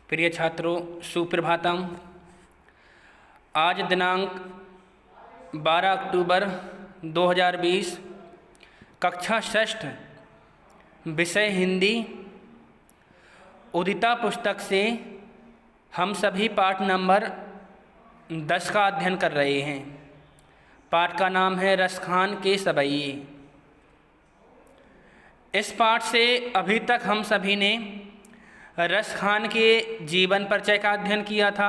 प्रिय छात्रों, सुप्रभातम। आज दिनांक 12 अक्टूबर 2020, कक्षा षष्ठ, विषय हिंदी, उदिता पुस्तक से हम सभी पाठ नंबर 10 का अध्ययन कर रहे हैं। पाठ का नाम है रसखान के सवैये। इस पाठ से अभी तक हम सभी ने रसखान के जीवन परिचय का अध्ययन किया था।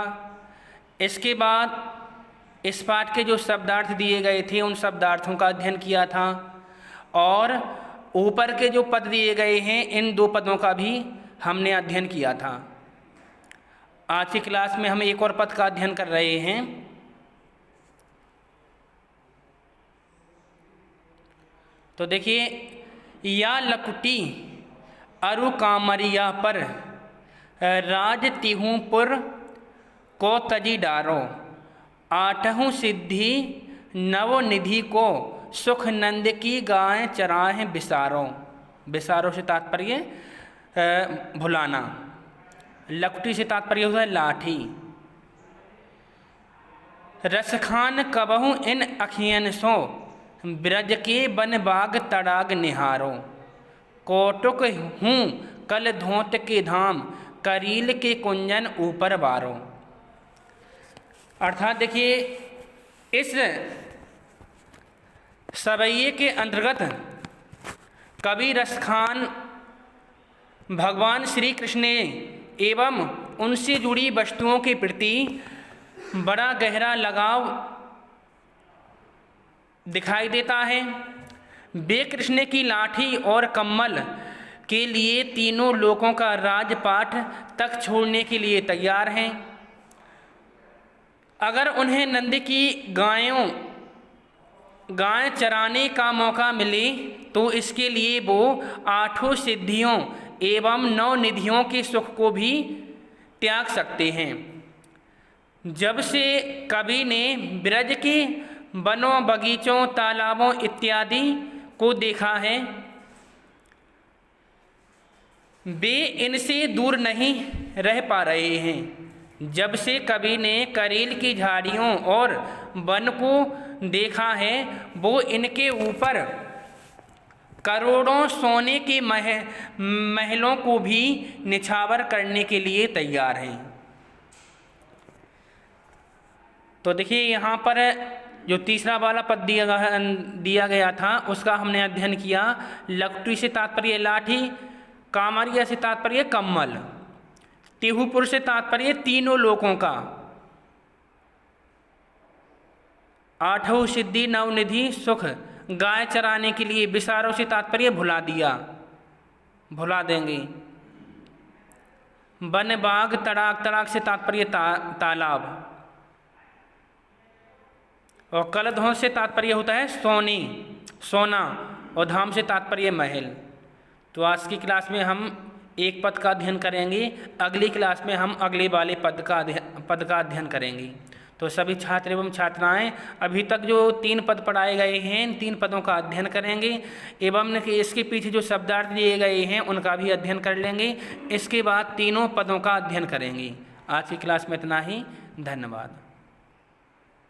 इसके बाद इस पाठ के जो शब्दार्थ दिए गए थे उन शब्दार्थों का अध्ययन किया था और ऊपर के जो पद दिए गए हैं इन दो पदों का भी हमने अध्ययन किया था। आज की क्लास में हम एक और पद का अध्ययन कर रहे हैं। तो देखिए, या लकुटी अरु कामरिया पर राज तिहुपुर को तजी डारो, आठहूँ सिद्धि नवनिधि को सुख नंद की गाय चराएं बिसारो। बिसारो से तात्पर्य भुलाना, लकुटी से तात्पर्य होता है लाठी। रसखान कबहू इन अखियन सो, ब्रज के बन बाग तड़ाग निहारो, कोटुक हूँ कल धोत के धाम, करील के कुंजन ऊपर बारो। अर्थात देखिए, इस सवैये के अंतर्गत कवि रसखान भगवान श्री कृष्ण ने एवं उनसे जुड़ी वस्तुओं के प्रति बड़ा गहरा लगाव दिखाई देता है। वे कृष्ण की लाठी और कम्मल के लिए तीनों लोकों का राजपाट तक छोड़ने के लिए तैयार हैं। अगर उन्हें नंद की गाय चराने का मौका मिले तो इसके लिए वो आठों सिद्धियों एवं 9 निधियों के सुख को भी त्याग सकते हैं। जब से कवि ने ब्रज के वनों, बगीचों, तालाबों इत्यादि को देखा है, वे इनसे दूर नहीं रह पा रहे हैं। जब से कवि ने करील की झाड़ियों और वन को देखा है, वो इनके ऊपर करोड़ों सोने के महलों को भी निछावर करने के लिए तैयार हैं। तो देखिए, यहाँ पर जो तीसरा वाला पद दिया गया था उसका हमने अध्ययन किया। लकुटी से तात्पर्य लाठी, कामरिया से तात्पर्य कम्मल, तिहुपुर से तात्पर्य तीनों लोकों का, आठों सिद्धि नवनिधि सुख, गाय चराने के लिए, बिसारों से तात्पर्य भुला दिया, भुला देंगे, वन बाग तड़ाक, तड़ाक से तात्पर्य तालाब, और कलधों से तात्पर्य होता है सोने, सोना, और धाम से तात्पर्य महल। तो आज की क्लास में हम एक पद का अध्ययन करेंगे, अगली क्लास में हम अगले वाले पद का अध्ययन करेंगे। तो सभी छात्र एवं छात्राएं अभी तक जो 3 पद पढ़ाए गए हैं इन 3 पदों का अध्ययन करेंगे एवं इसके पीछे जो शब्दार्थ दिए गए हैं उनका भी अध्ययन कर लेंगे। इसके बाद तीनों पदों का अध्ययन करेंगे। आज की क्लास में इतना ही। धन्यवाद।